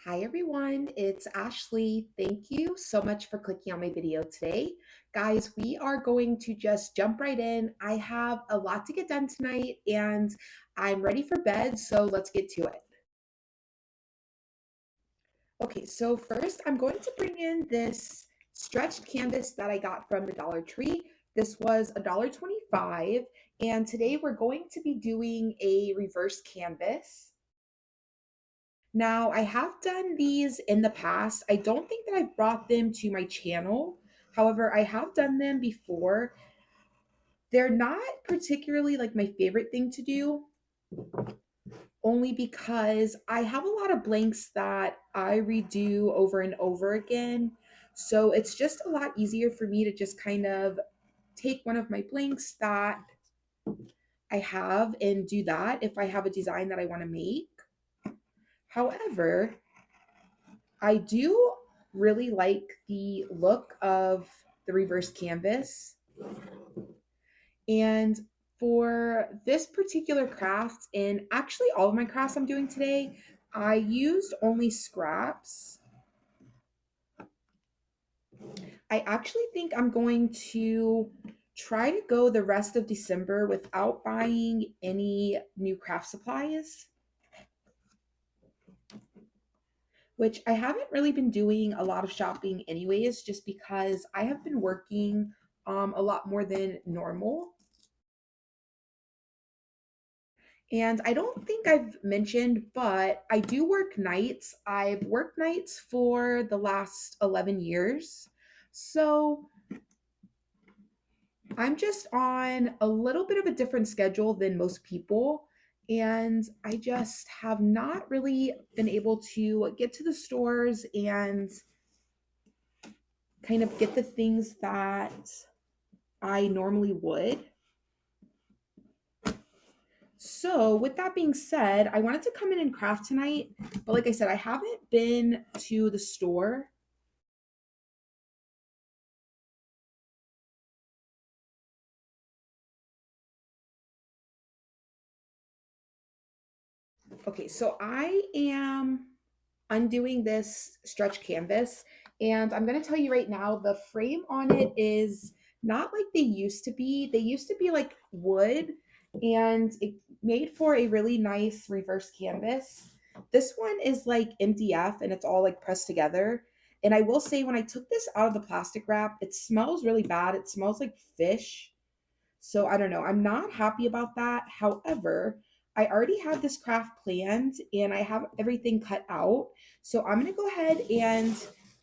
Hi everyone, it's Ashley. Thank you so much for clicking on my video today. Guys, we are going to just jump right in. I have a lot to get done tonight and I'm ready for bed, so let's get to it. Okay, so first I'm going to bring in this stretched canvas that I got from the Dollar Tree. This was $1.25, and today we're going to be doing a reverse canvas. Now, I have done these in the past. I don't think that I've brought them to my channel. However, I have done them before. They're not particularly like my favorite thing to do, only because I have a lot of blanks that I redo over and over again. So it's just a lot easier for me to just kind of take one of my blanks that I have and do that if I have a design that I want to make. However, I do really like the look of the reverse canvas. And for this particular craft, and actually all of my crafts I'm doing today, I used only scraps. I actually think I'm going to try to go the rest of December without buying any new craft supplies, which I haven't really been doing a lot of shopping anyways, just because I have been working a lot more than normal. And I don't think I've mentioned, but I do work nights. I've worked nights for the last 11 years. So I'm just on a little bit of a different schedule than most people. And I just have not really been able to get to the stores and kind of get the things that I normally would. So, with that being said, I wanted to come in and craft tonight, but like I said, I haven't been to the store. Okay, so I am undoing this stretch canvas, and I'm going to tell you right now the frame on it is not like they used to be. They used to be like wood, and it made for a really nice reverse canvas. This one is like MDF and it's all like pressed together. And I will say, when I took this out of the plastic wrap, it smells really bad. It smells like fish. So I don't know. I'm not happy about that. However, I already had this craft planned and I have everything cut out. So I'm going to go ahead and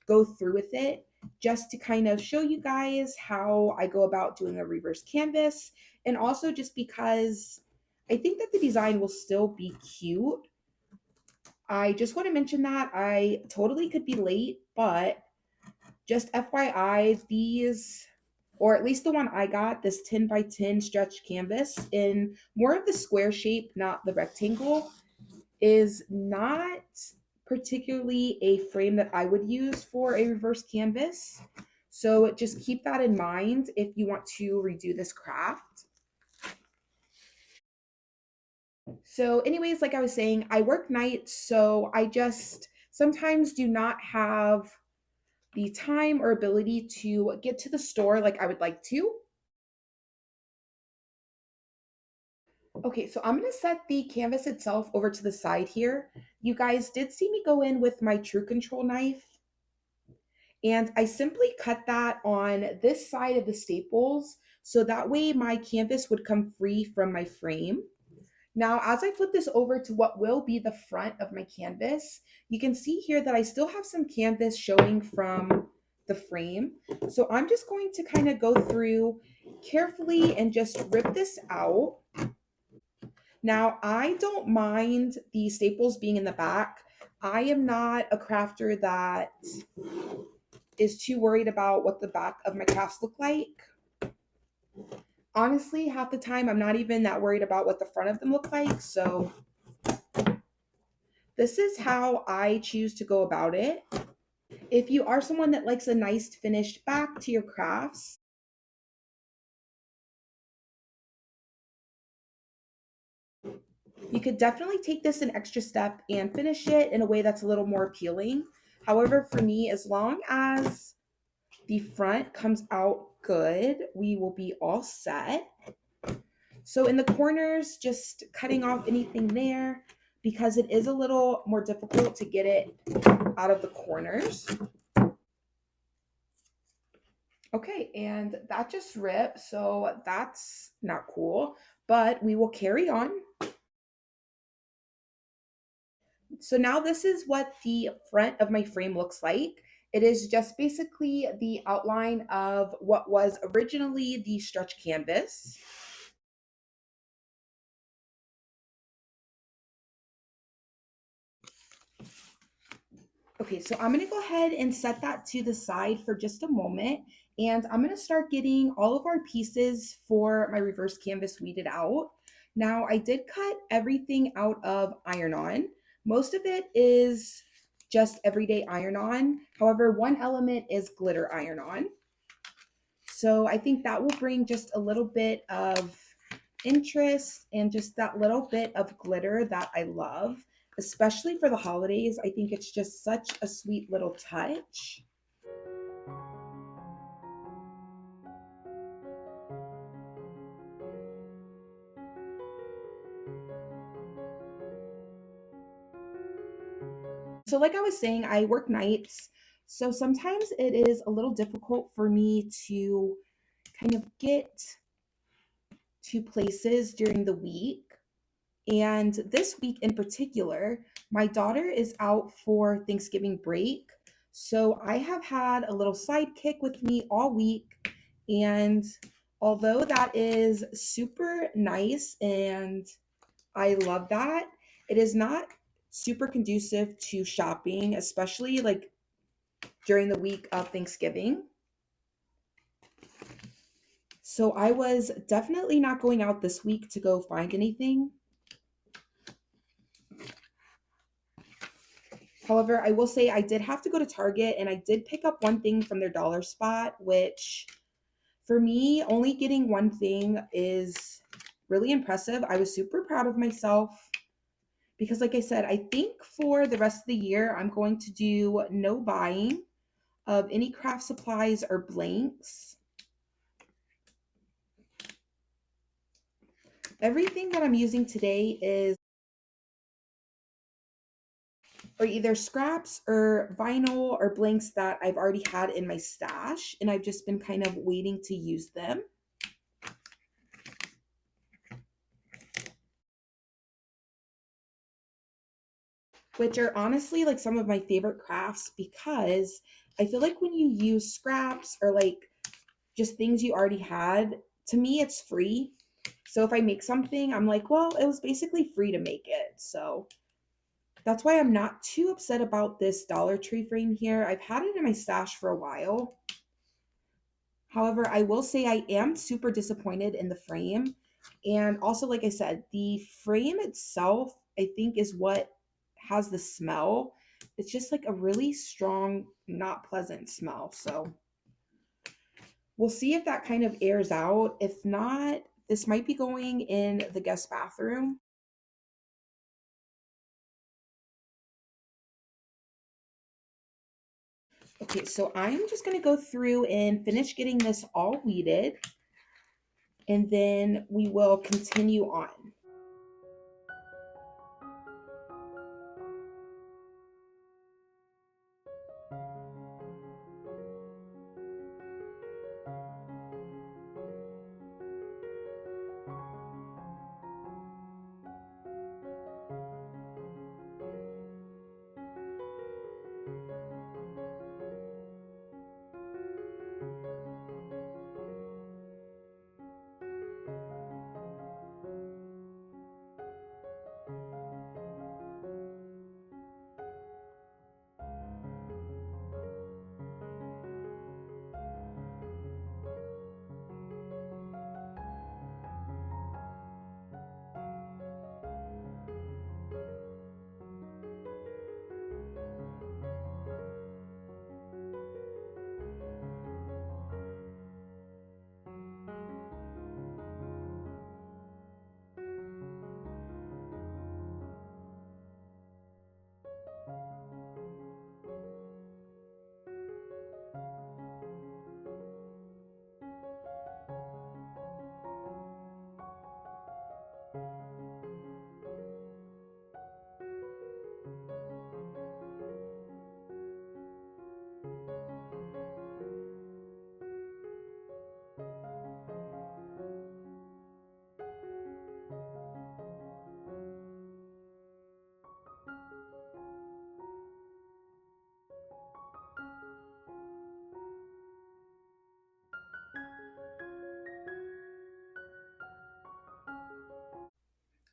go through with it just to kind of show you guys how I go about doing a reverse canvas. And also just because I think that the design will still be cute. I just want to mention that I totally could be late, but just FYI, these, or at least the one I got, this 10 by 10 stretch canvas in more of the square shape, not the rectangle, is not particularly a frame that I would use for a reverse canvas. So just keep that in mind if you want to redo this craft. So, anyways, like I was saying, I work nights, so I just sometimes do not have the time or ability to get to the store like I would like to. Okay, so I'm gonna set the canvas itself over to the side here. You guys did see me go in with my True Control knife, and I simply cut that on this side of the staples, so that way my canvas would come free from my frame. Now, as I flip this over to what will be the front of my canvas, you can see here that I still have some canvas showing from the frame. So I'm just going to kind of go through carefully and just rip this out. Now, I don't mind the staples being in the back. I am not a crafter that is too worried about what the back of my crafts look like. Honestly, half the time I'm not even that worried about what the front of them look like. So this is how I choose to go about it. If you are someone that likes a nice finished back to your crafts, You could definitely take this an extra step and finish it in a way that's a little more appealing. However, for me, as long as the front comes out good, we will be all set. So in the corners, just cutting off anything there because it is a little more difficult to get it out of the corners. Okay, and that just ripped, so that's not cool, but we will carry on. So now this is what the front of my frame looks like. It is just basically the outline of what was originally the stretch canvas. Okay, so I'm gonna go ahead and set that to the side for just a moment. And I'm gonna start getting all of our pieces for my reverse canvas weeded out. Now I did cut everything out of iron-on. Most of it is just everyday iron-on. However, one element is glitter iron-on. So I think that will bring just a little bit of interest and just that little bit of glitter that I love, especially for the holidays. I think it's just such a sweet little touch. So, like I was saying, I work nights. So sometimes it is a little difficult for me to kind of get to places during the week. And this week in particular, my daughter is out for Thanksgiving break. So I have had a little sidekick with me all week. And although that is super nice and I love that, it is not super conducive to shopping, especially like during the week of Thanksgiving. So I was definitely not going out this week to go find anything. However, I will say I did have to go to Target and I did pick up one thing from their dollar spot, which for me, only getting one thing is really impressive. I was super proud of myself because, like I said, I think for the rest of the year, I'm going to do no buying of any craft supplies or blanks. Everything that I'm using today is or either scraps or vinyl or blanks that I've already had in my stash and I've just been kind of waiting to use them. Which are honestly like some of my favorite crafts because I feel like when you use scraps or like just things you already had, to me it's free. So if I make something, I'm like, well, it was basically free to make it. So that's why I'm not too upset about this Dollar Tree frame here. I've had it in my stash for a while. However, I will say I am super disappointed in the frame. And also, like I said, the frame itself, I think, is what has the smell. It's just like a really strong, not pleasant smell. So we'll see if that kind of airs out. If not, this might be going in the guest bathroom. Okay, so I'm just going to go through and finish getting this all weeded, and then we will continue on.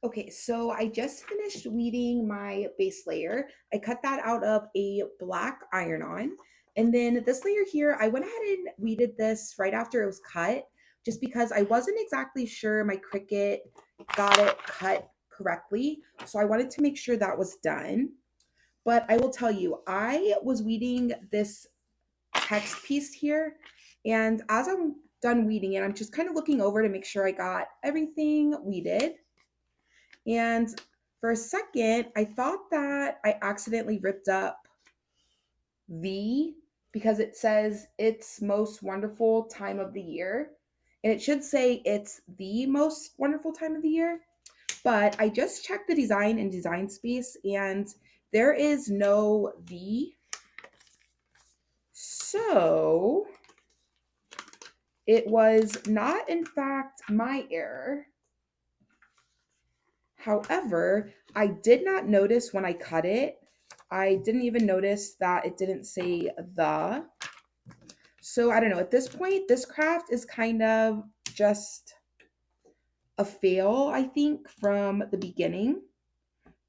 Okay, so I just finished weeding my base layer. I cut that out of a black iron-on. And then this layer here, I went ahead and weeded this right after it was cut, just because I wasn't exactly sure my Cricut got it cut correctly. So I wanted to make sure that was done. But I will tell you, I was weeding this text piece here, and as I'm done weeding it, I'm just kind of looking over to make sure I got everything weeded. And for a second, I thought that I accidentally ripped up V because it says it's most wonderful time of the year. And it should say it's the most wonderful time of the year. But I just checked the design and design space, and there is no V. So it was not, in fact, my error. However, I did not notice when I cut it. I didn't even notice that it didn't say the. So I don't know. At this point, this craft is kind of just a fail, I think, from the beginning.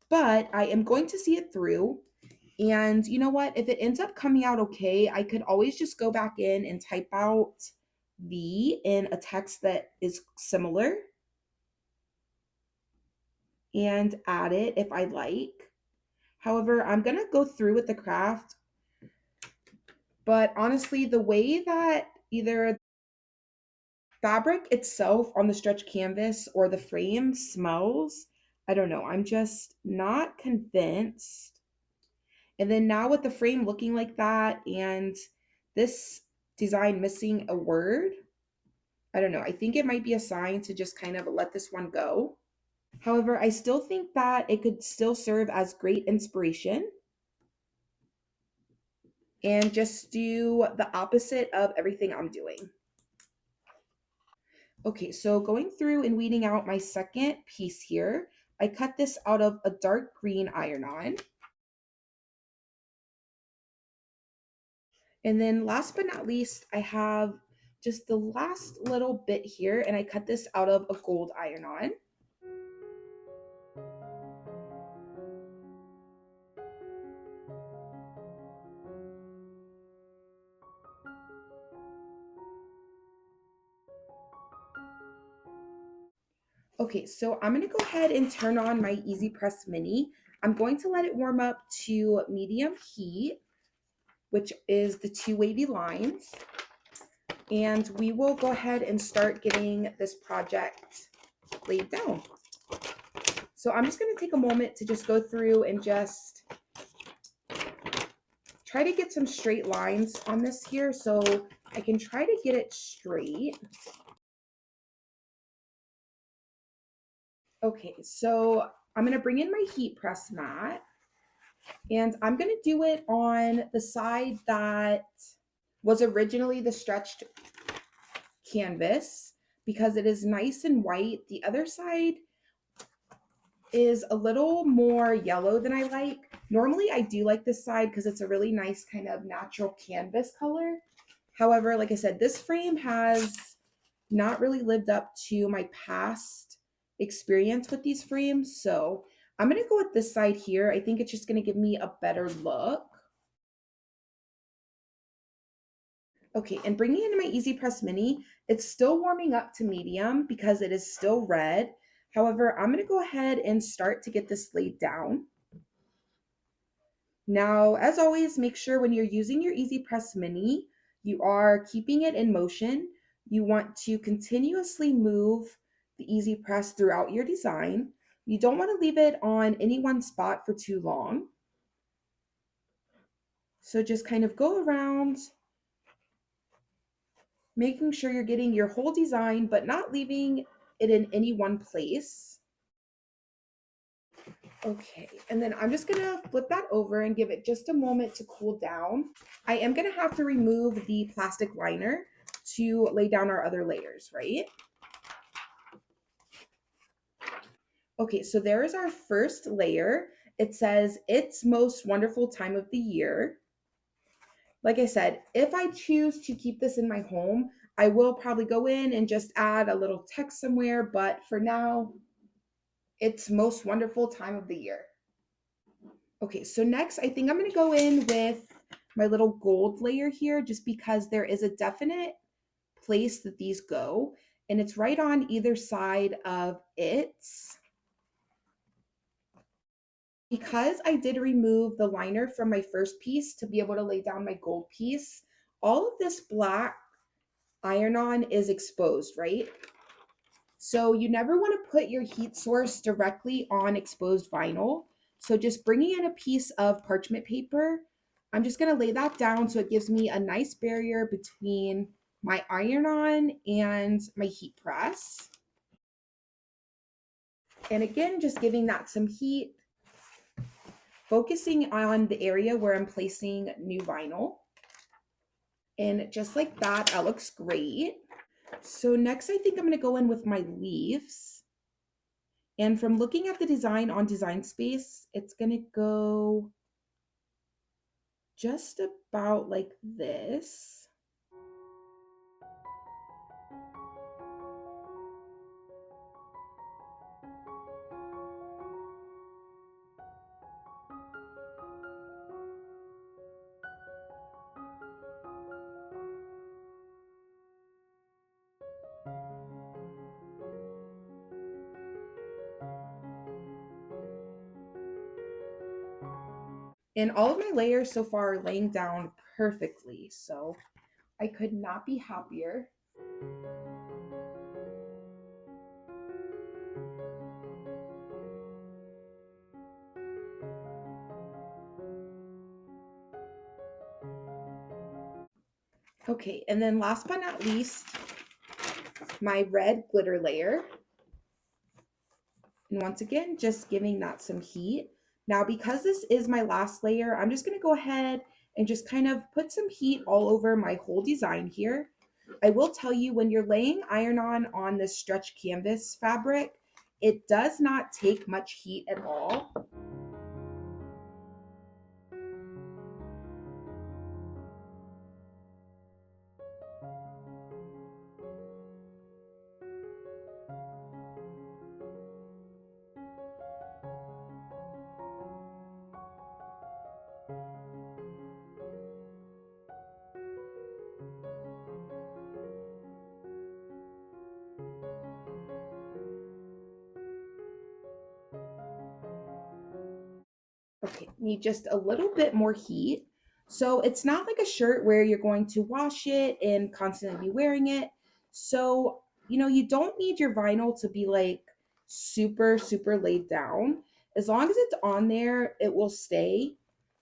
But I am going to see it through. And you know what? If it ends up coming out okay, I could always just go back in and type out V in a text that is similar and add it if I like. However, I'm going to go through with the craft, but honestly, the way that either fabric itself on the stretch canvas or the frame smells, I don't know. I'm just not convinced. And then now with the frame looking like that and this design missing a word, I don't know. I think it might be a sign to just kind of let this one go. However, I still think that it could still serve as great inspiration and just do the opposite of everything I'm doing. Okay, so going through and weeding out my second piece here, I cut this out of a dark green iron-on. And then last but not least, I have just the last little bit here, and I cut this out of a gold iron-on. Okay, so I'm gonna go ahead and turn on my Easy Press Mini. I'm going to let it warm up to medium heat, which is the two wavy lines. And we will go ahead and start getting this project laid down. So I'm just going to take a moment to just go through and just try to get some straight lines on this here so I can try to get it straight. Okay, so I'm going to bring in my heat press mat and I'm going to do it on the side that was originally the stretched canvas because it is nice and white. The other side is a little more yellow than I like. Normally I do like this side because it's a really nice kind of natural canvas color. However, like I said, this frame has not really lived up to my past experience with these frames. So I'm going to go with this side here. I think it's just going to give me a better look. Okay, and bringing in my Easy Press Mini, it's still warming up to medium because it is still red. However, I'm going to go ahead and start to get this laid down. Now, as always, make sure when you're using your Easy Press Mini, you are keeping it in motion. You want to continuously move the Easy Press throughout your design. You don't want to leave it on any one spot for too long. So just kind of go around, making sure you're getting your whole design, but not leaving it in any one place. Okay, and then I'm just gonna flip that over and give it just a moment to cool down. I am gonna have to remove the plastic liner to lay down our other layers, right? Okay, so there is our first layer. It says, "It's most wonderful time of the year." Like I said, if I choose to keep this in my home, I will probably go in and just add a little text somewhere, but for now, its most wonderful time of the year. Okay, so next I think I'm going to go in with my little gold layer here just because there is a definite place that these go, and it's right on either side of it. Because I did remove the liner from my first piece to be able to lay down my gold piece, all of this black iron-on is exposed, right? So you never want to put your heat source directly on exposed vinyl. So just bringing in a piece of parchment paper, I'm just going to lay that down so it gives me a nice barrier between my iron-on and my heat press. And again, just giving that some heat, focusing on the area where I'm placing new vinyl. And just like that, that looks great. So next I think I'm going to go in with my leaves. And from looking at the design on Design Space, it's going to go just about like this. And all of my layers so far are laying down perfectly. So I could not be happier. Okay, and then last but not least, my red glitter layer. And once again, just giving that some heat. Now, because this is my last layer, I'm just going to go ahead and just kind of put some heat all over my whole design here. I will tell you, when you're laying iron-on this stretch canvas fabric, it does not take much heat at all. Okay, need just a little bit more heat. So it's not like a shirt where you're going to wash it and constantly be wearing it. So, you don't need your vinyl to be like super, super laid down. As long as it's on there, it will stay.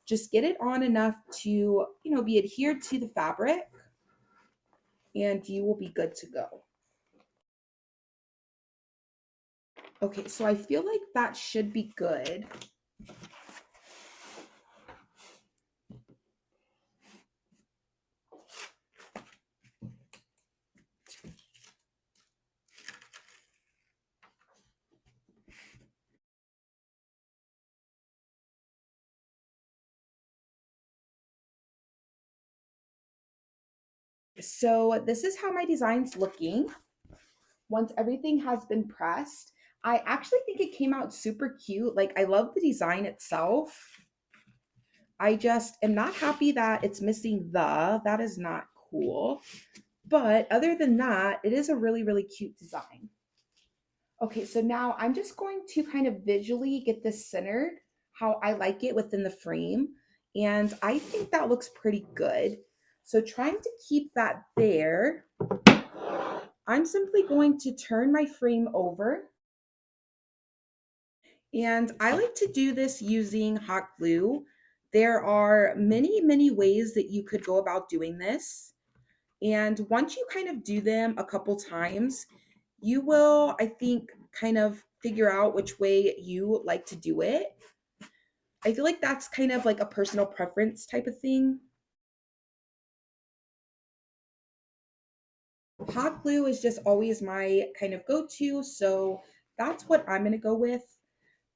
Just get it on enough to, be adhered to the fabric, and you will be good to go. Okay, so I feel like that should be good. So this is how my design's looking once everything has been pressed. I actually think it came out super cute. Like, I love the design itself. I just am not happy that it's missing that is not cool. But other than that, it is a really, really cute design. Okay, so now I'm just going to kind of visually get this centered how I like it within the frame. And I think that looks pretty good. So trying to keep that there, I'm simply going to turn my frame over. And I like to do this using hot glue. There are many, many ways that you could go about doing this. And once you kind of do them a couple times, you will, I think, kind of figure out which way you like to do it. I feel like that's kind of like a personal preference type of thing. Hot glue is just always my kind of go-to, so that's what I'm going to go with.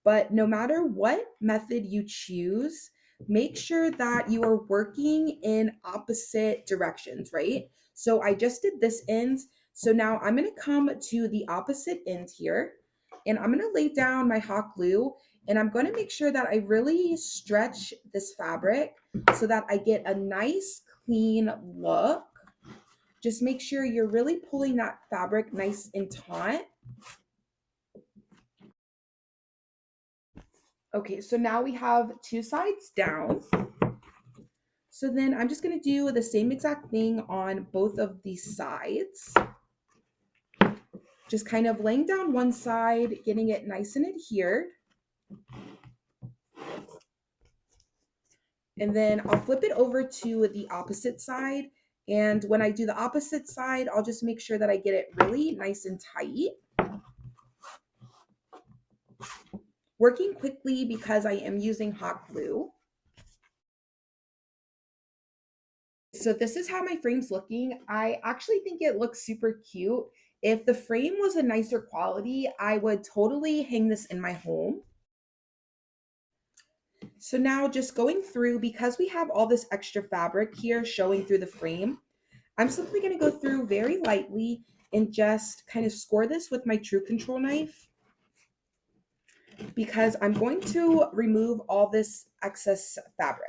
But no matter what method you choose, make sure that you are working in opposite directions, right? So I just did this end. So now I'm going to come to the opposite end here. And I'm gonna lay down my hot glue and I'm gonna make sure that I really stretch this fabric so that I get a nice clean look. Just make sure you're really pulling that fabric nice and taut. Okay, so now we have two sides down. So then I'm just gonna do the same exact thing on both of these sides. Just kind of laying down one side, getting it nice and adhered. And then I'll flip it over to the opposite side. And when I do the opposite side, I'll just make sure that I get it really nice and tight. Working quickly because I am using hot glue. So this is how my frame's looking. I actually think it looks super cute. If the frame was a nicer quality, I would totally hang this in my home. So now just going through, because we have all this extra fabric here showing through the frame, I'm simply going to go through very lightly and just kind of score this with my True Control knife because I'm going to remove all this excess fabric.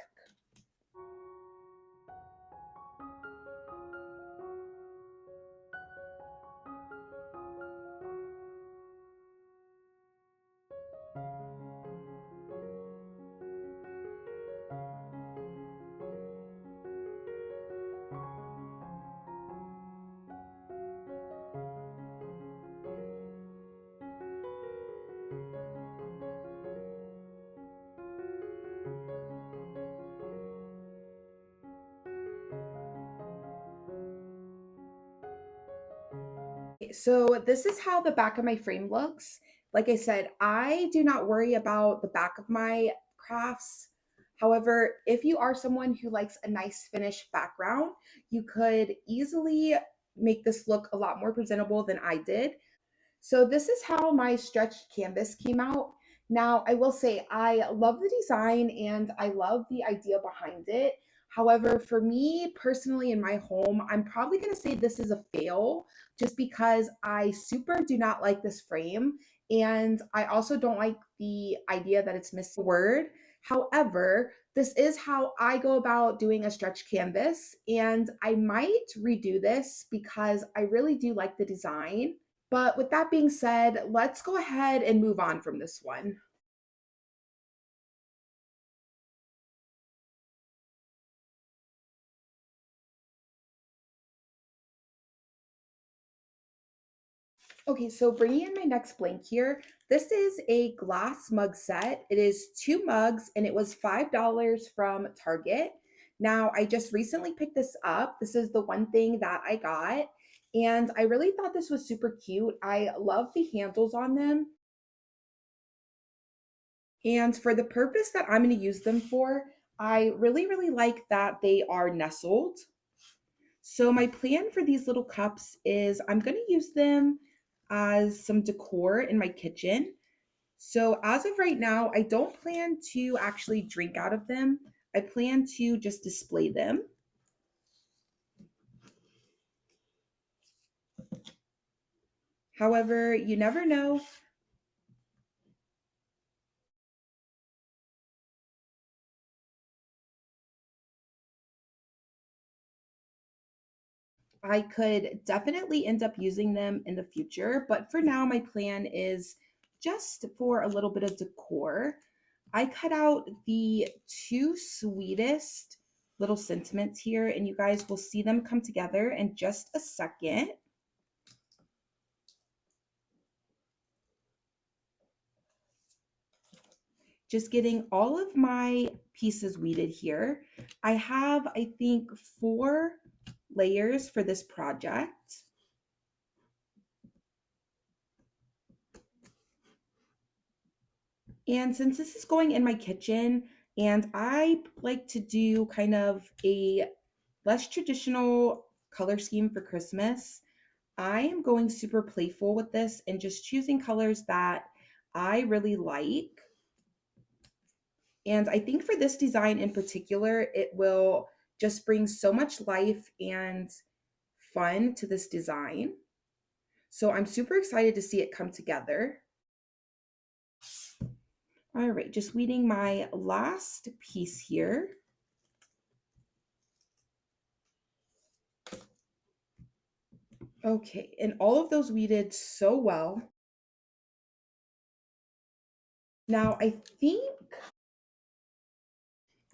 So this is how the back of my frame looks. Like I said, I do not worry about the back of my crafts. However, if you are someone who likes a nice finished background, you could easily make this look a lot more presentable than I did. So this is how my stretched canvas came out. Now, I will say I love the design and I love the idea behind it. However, for me personally in my home, I'm probably going to say this is a fail just because I super do not like this frame. And I also don't like the idea that it's missing a word. However, this is how I go about doing a stretch canvas. And I might redo this because I really do like the design. But with that being said, let's go ahead and move on from this one. Okay, so bringing in my next blank here, this is a glass mug set. It is two mugs and it was $5 from Target. Now, I just recently picked this up. This is the one thing that I got. And I really thought this was super cute. I love the handles on them. And for the purpose that I'm going to use them for, I really, really like that they are nestled. So my plan for these little cups is I'm going to use them as some decor in my kitchen. So as of right now, I don't plan to actually drink out of them. I plan to just display them. However, you never know. I could definitely end up using them in the future, but for now, my plan is just for a little bit of decor. I cut out the two sweetest little sentiments here, and you guys will see them come together in just a second. Just getting all of my pieces weeded here. I have, I think, 4 layers for this project. And since this is going in my kitchen, and I like to do kind of a less traditional color scheme for Christmas, I am going super playful with this and just choosing colors that I really like. And I think for this design in particular, it will just bring so much life and fun to this design. So I'm super excited to see it come together. All right, just weeding my last piece here. Okay, and all of those weeded so well. Now I think,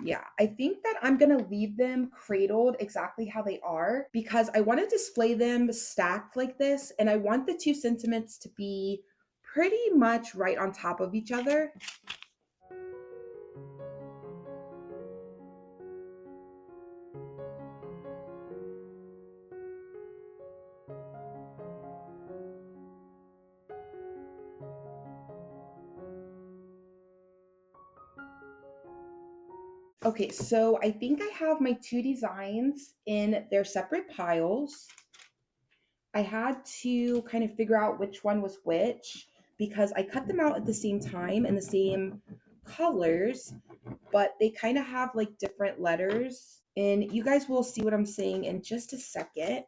yeah, I think that I'm gonna leave them cradled exactly how they are because I want to display them stacked like this, and I want the two sentiments to be pretty much right on top of each other. Okay, so I think I have my two designs in their separate piles. I had to kind of figure out which one was which because I cut them out at the same time in the same colors, but they kind of have like different letters. And you guys will see what I'm saying in just a second.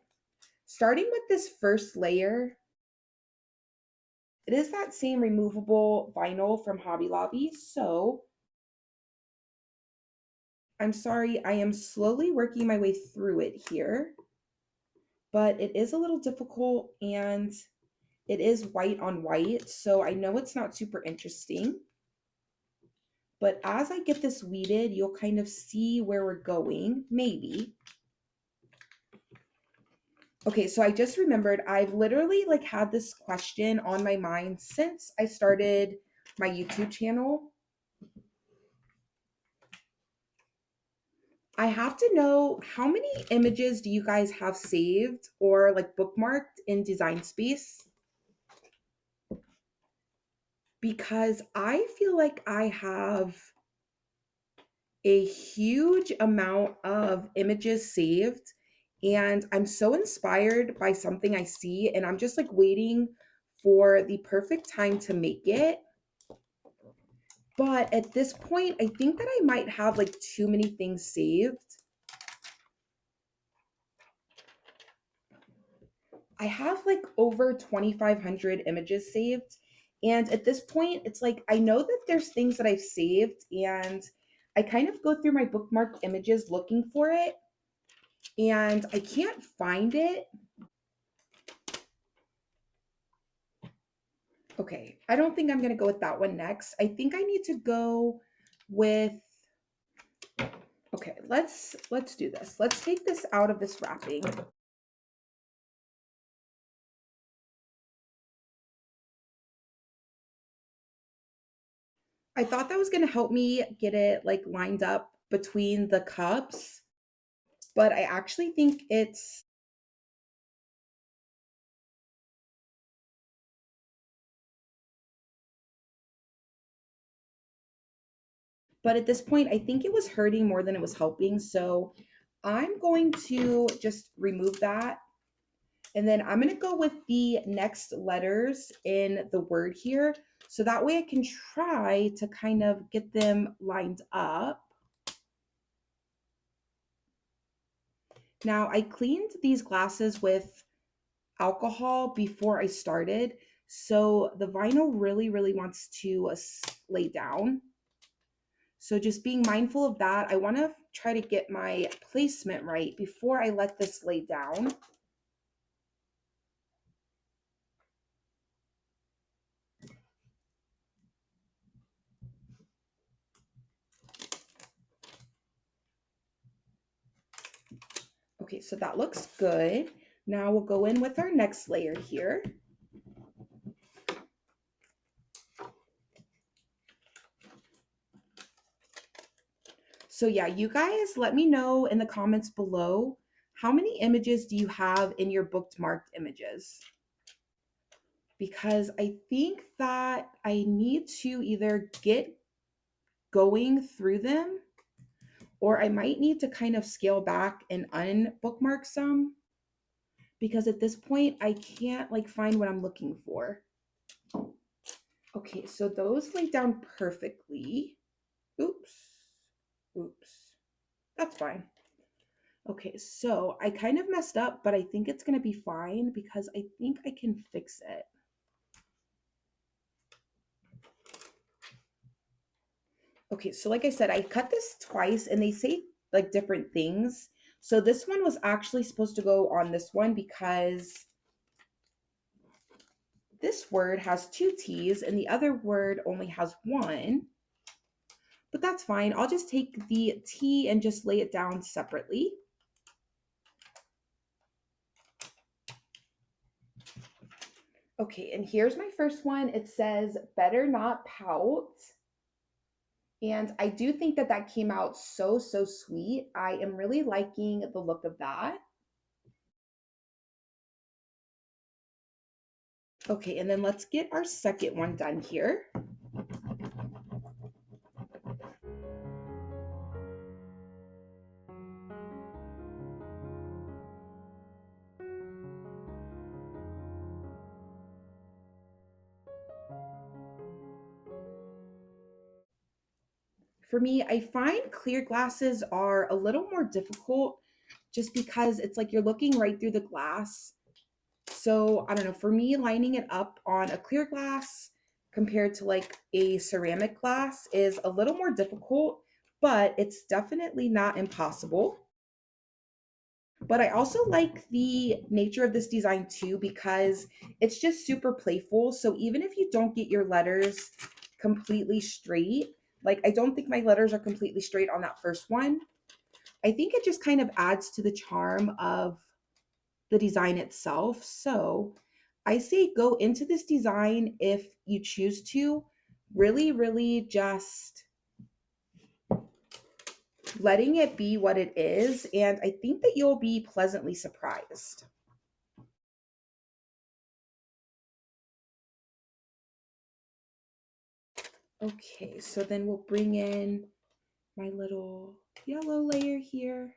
Starting with this first layer, it is that same removable vinyl from Hobby Lobby. So I'm sorry, I am slowly working my way through it here, but it is a little difficult and it is white on white. So I know it's not super interesting, but as I get this weeded, you'll kind of see where we're going, maybe. Okay, so I just remembered I've literally like had this question on my mind since I started my YouTube channel. I have to know, how many images do you guys have saved or like bookmarked in Design Space? Because I feel like I have a huge amount of images saved, and I'm so inspired by something I see, and I'm just like waiting for the perfect time to make it. But at this point, I think that I might have like too many things saved. I have like over 2,500 images saved. And at this point, it's like I know that there's things that I've saved, and I kind of go through my bookmarked images looking for it, and I can't find it. Okay, I don't think I'm going to go with that one next. I think I need to go with, okay, let's do this. Let's take this out of this wrapping. I thought that was going to help me get it like lined up between the cups, but I actually think it's, but at this point, I think it was hurting more than it was helping. So I'm going to just remove that. And then I'm going to go with the next letters in the word here. So that way I can try to kind of get them lined up. Now I cleaned these glasses with alcohol before I started. So the vinyl really, really wants to lay down. So just being mindful of that, I want to try to get my placement right before I let this lay down. Okay, so that looks good. Now we'll go in with our next layer here. So yeah, you guys let me know in the comments below, how many images do you have in your bookmarked images? Because I think that I need to either get going through them, or I might need to kind of scale back and unbookmark some, because at this point I can't like find what I'm looking for. Okay, so those lay down perfectly. Oops. Oops. That's fine. Okay, so I kind of messed up, but I think it's going to be fine because I think I can fix it. Okay, so like I said, I cut this twice and they say like different things. So this one was actually supposed to go on this one because this word has two T's and the other word only has one. But that's fine. I'll just take the T and just lay it down separately. Okay, and here's my first one. It says, better not pout. And I do think that that came out so, so sweet. I am really liking the look of that. Okay, and then let's get our second one done here. For me, I find clear glasses are a little more difficult just because it's like you're looking right through the glass. So I don't know, for me, lining it up on a clear glass compared to like a ceramic glass is a little more difficult, but it's definitely not impossible. But I also like the nature of this design too because it's just super playful. So even if you don't get your letters completely straight, like I don't think my letters are completely straight on that first one. I think it just kind of adds to the charm of the design itself. So I say go into this design if you choose to, really, really just letting it be what it is. And I think that you'll be pleasantly surprised. Okay, so then we'll bring in my little yellow layer here.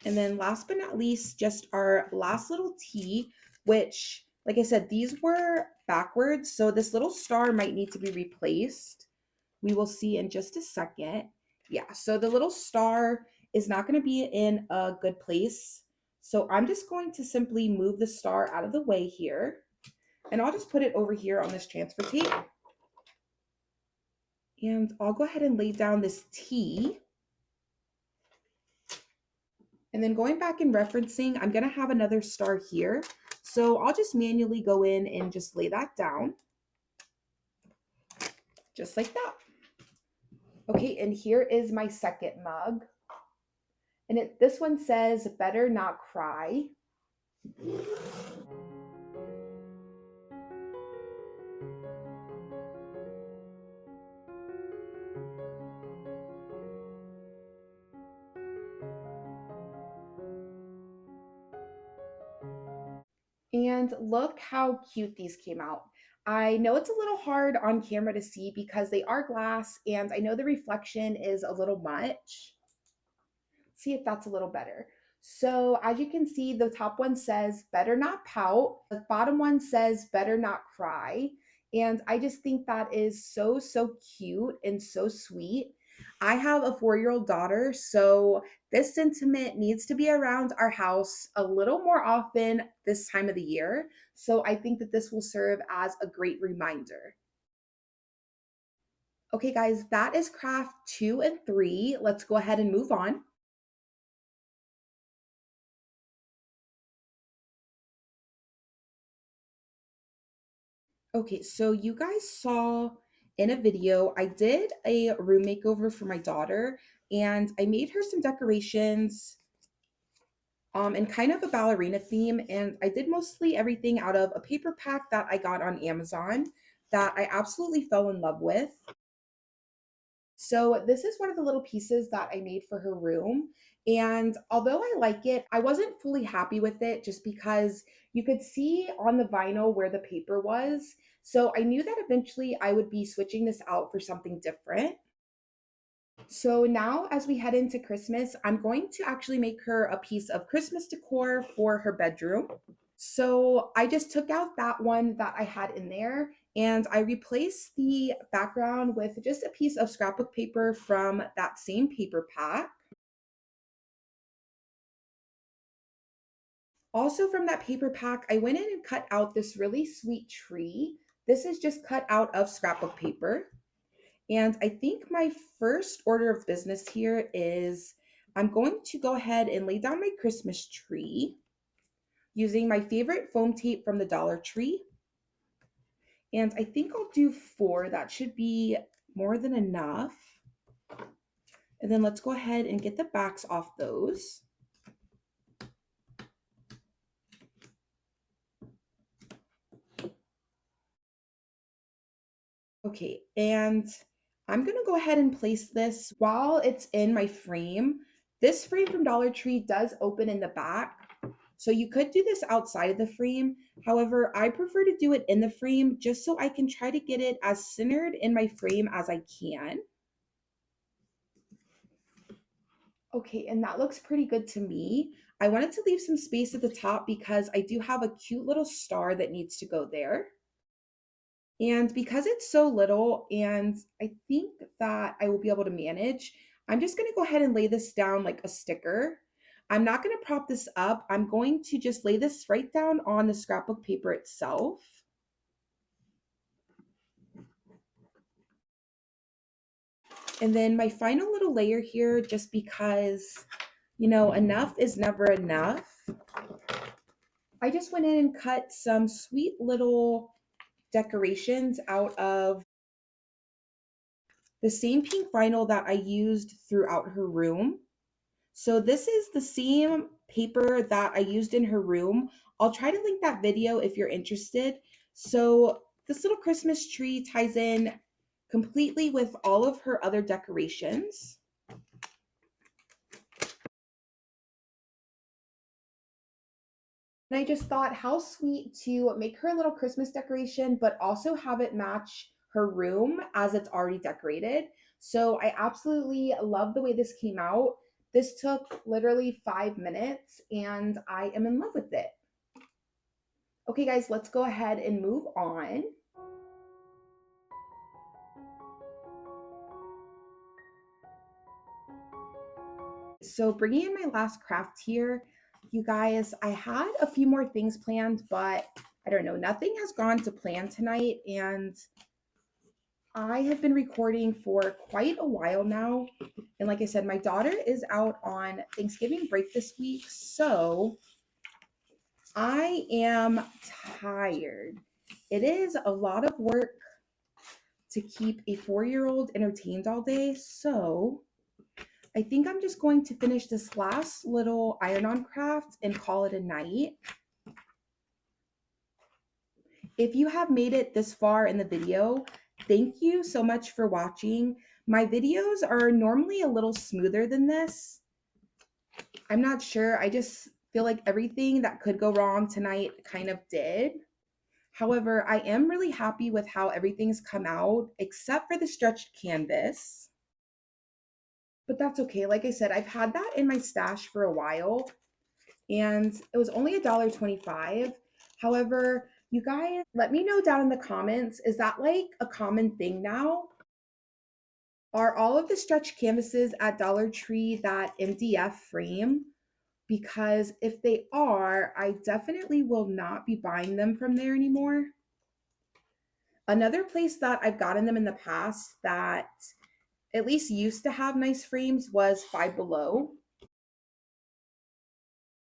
And then last but not least, just our last little T, which, like I said, these were backwards. So this little star might need to be replaced. We will see in just a second. Yeah, so the little star is not going to be in a good place. So I'm just going to simply move the star out of the way here. And I'll just put it over here on this transfer tape. And I'll go ahead and lay down this T. And then going back and referencing, I'm going to have another star here. So I'll just manually go in and just lay that down. Just like that. Okay, and here is my second mug. And this one says, better not cry. And look how cute these came out. I know it's a little hard on camera to see because they are glass and I know the reflection is a little much. See if that's a little better. So as you can see, the top one says, better not pout. The bottom one says, better not cry. And I just think that is so, so cute and so sweet. I have a 4-year-old daughter, so this sentiment needs to be around our house a little more often this time of the year. So I think that this will serve as a great reminder. Okay, guys, that is craft 2 and 3. Let's go ahead and move on. Okay, so you guys saw in a video, I did a room makeover for my daughter and I made her some decorations in kind of a ballerina theme. And I did mostly everything out of a paper pack that I got on Amazon that I absolutely fell in love with. So this is one of the little pieces that I made for her room. And although I like it, I wasn't fully happy with it just because you could see on the vinyl where the paper was. So I knew that eventually I would be switching this out for something different. So now as we head into Christmas, I'm going to actually make her a piece of Christmas decor for her bedroom. So I just took out that one that I had in there and I replaced the background with just a piece of scrapbook paper from that same paper pack. Also from that paper pack, I went in and cut out this really sweet tree. This is just cut out of scrapbook paper. And I think my first order of business here is I'm going to go ahead and lay down my Christmas tree using my favorite foam tape from the Dollar Tree. And I think I'll do 4. That should be more than enough. And then let's go ahead and get the backs off those. Okay, and I'm gonna go ahead and place this while it's in my frame. This frame from Dollar Tree does open in the back, so you could do this outside of the frame. However, I prefer to do it in the frame just so I can try to get it as centered in my frame as I can. Okay, and that looks pretty good to me. I wanted to leave some space at the top because I do have a cute little star that needs to go there. And because it's so little and I think that I will be able to manage, I'm just going to go ahead and lay this down like a sticker. I'm not going to prop this up. I'm going to just lay this right down on the scrapbook paper itself. And then my final little layer here, just because, you know, enough is never enough. I just went in and cut some sweet little decorations out of the same pink vinyl that I used throughout her room. So this is the same paper that I used in her room. I'll try to link that video if you're interested. So this little Christmas tree ties in completely with all of her other decorations. And I just thought how sweet to make her a little Christmas decoration, but also have it match her room as it's already decorated. So I absolutely love the way this came out. This took literally 5 minutes and I am in love with it. Okay, guys, let's go ahead and move on. So bringing in my last craft here, you guys, I had a few more things planned, but I don't know, nothing has gone to plan tonight. And I have been recording for quite a while now. And like I said, my daughter is out on Thanksgiving break this week. So I am tired. It is a lot of work to keep a 4-year-old entertained all day. So I think I'm just going to finish this last little iron-on craft and call it a night. If you have made it this far in the video, thank you so much for watching. My videos are normally a little smoother than this. I'm not sure. I just feel like everything that could go wrong tonight kind of did. However, I am really happy with how everything's come out, except for the stretched canvas. But that's okay. Like I said, I've had that in my stash for a while, and it was only $1.25. However, you guys, let me know down in the comments, is that like a common thing now? Are all of the stretched canvases at Dollar Tree that MDF frame? Because if they are, I definitely will not be buying them from there anymore. Another place that I've gotten them in the past that at least used to have nice frames was Five Below.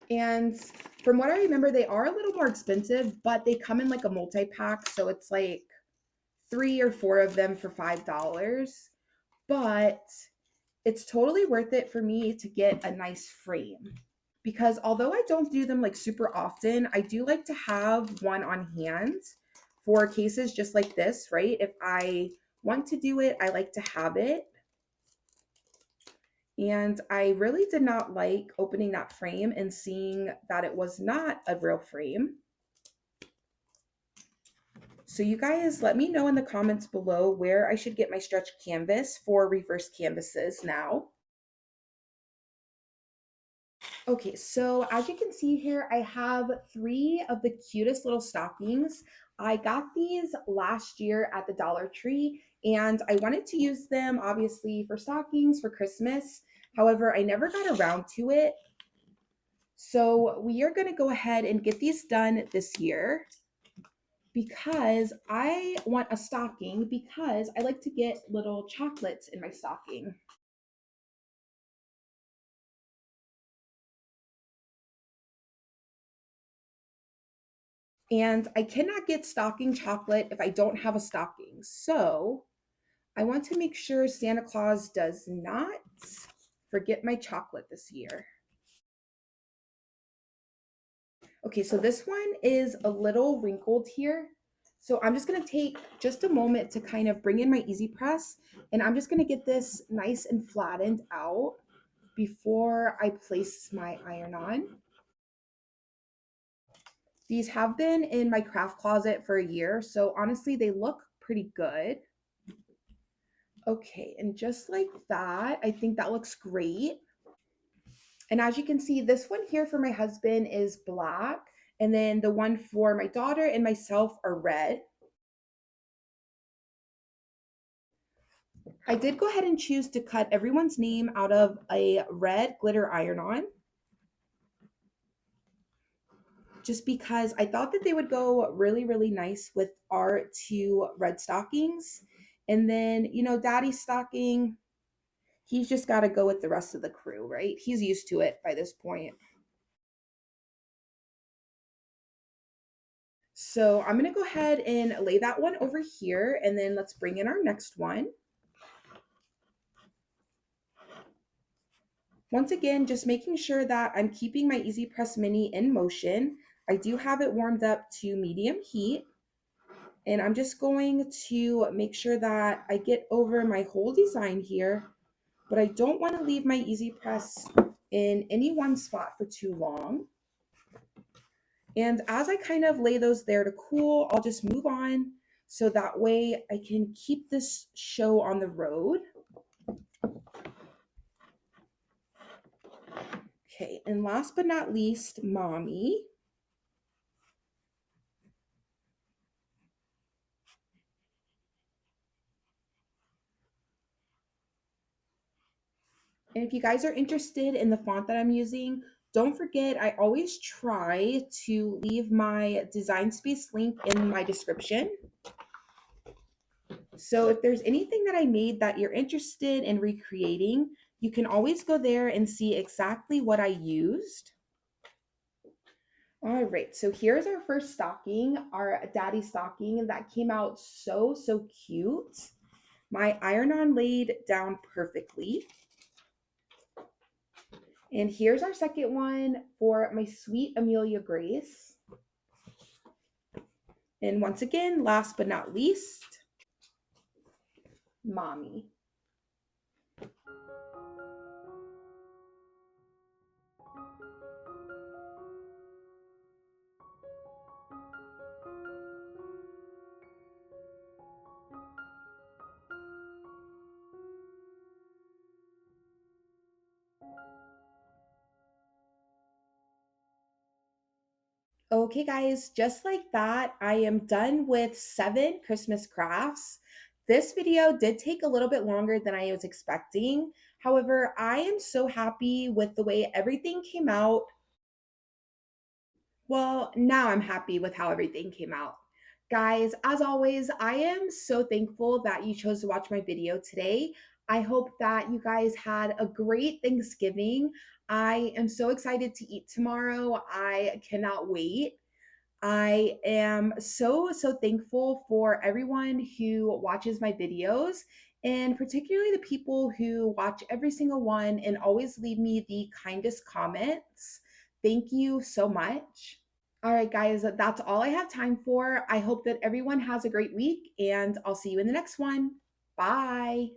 And from what I remember, they are a little more expensive, but they come in like a multi-pack. So it's like 3 or 4 of them for $5. But it's totally worth it for me to get a nice frame. Because although I don't do them like super often, I do like to have one on hand for cases just like this, right? If I want to do it, I like to have it. And I really did not like opening that frame and seeing that it was not a real frame. So you guys let me know in the comments below where I should get my stretch canvas for reverse canvases now. Okay, so as you can see here, I have 3 of the cutest little stockings. I got these last year at the Dollar Tree, and I wanted to use them obviously for stockings for Christmas. However, I never got around to it. So we are going to go ahead and get these done this year because I want a stocking because I like to get little chocolates in my stocking. And I cannot get stocking chocolate if I don't have a stocking. So I want to make sure Santa Claus does not forget my chocolate this year. Okay, so this one is a little wrinkled here. So I'm just gonna take just a moment to kind of bring in my Easy Press, and I'm just gonna get this nice and flattened out before I place my iron on. These have been in my craft closet for a year, so honestly, they look pretty good. Okay, and just like that, I think that looks great. And as you can see, this one here for my husband is black, and then the one for my daughter and myself are red. I did go ahead and choose to cut everyone's name out of a red glitter iron-on just because I thought that they would go really, really nice with our two red stockings. And then, you know, Daddy's stocking, he's just got to go with the rest of the crew, right? He's used to it by this point. So I'm going to go ahead and lay that one over here, and then let's bring in our next one. Once again, just making sure that I'm keeping my Easy Press Mini in motion. I do have it warmed up to medium heat. And I'm just going to make sure that I get over my whole design here, but I don't want to leave my Easy Press in any one spot for too long. And as I kind of lay those there to cool, I'll just move on so that way I can keep this show on the road. Okay, and last but not least, Mommy. And if you guys are interested in the font that I'm using, don't forget, I always try to leave my design space link in my description. So if there's anything that I made that you're interested in recreating, you can always go there and see exactly what I used. All right, so here's our first stocking, our daddy stocking that came out so, so cute. My iron-on laid down perfectly. And here's our second one for my sweet Amelia Grace. And once again, last but not least, Mommy. Okay, guys, just like that, I am done with 7 Christmas crafts. This video did take a little bit longer than I was expecting. However, I am so happy with the way everything came out. Well, now I'm happy with how everything came out. Guys, as always, I am so thankful that you chose to watch my video today. I hope that you guys had a great Thanksgiving. I am so excited to eat tomorrow. I cannot wait. I am so, so thankful for everyone who watches my videos and particularly the people who watch every single one and always leave me the kindest comments. Thank you so much. All right, guys, that's all I have time for. I hope that everyone has a great week and I'll see you in the next one. Bye.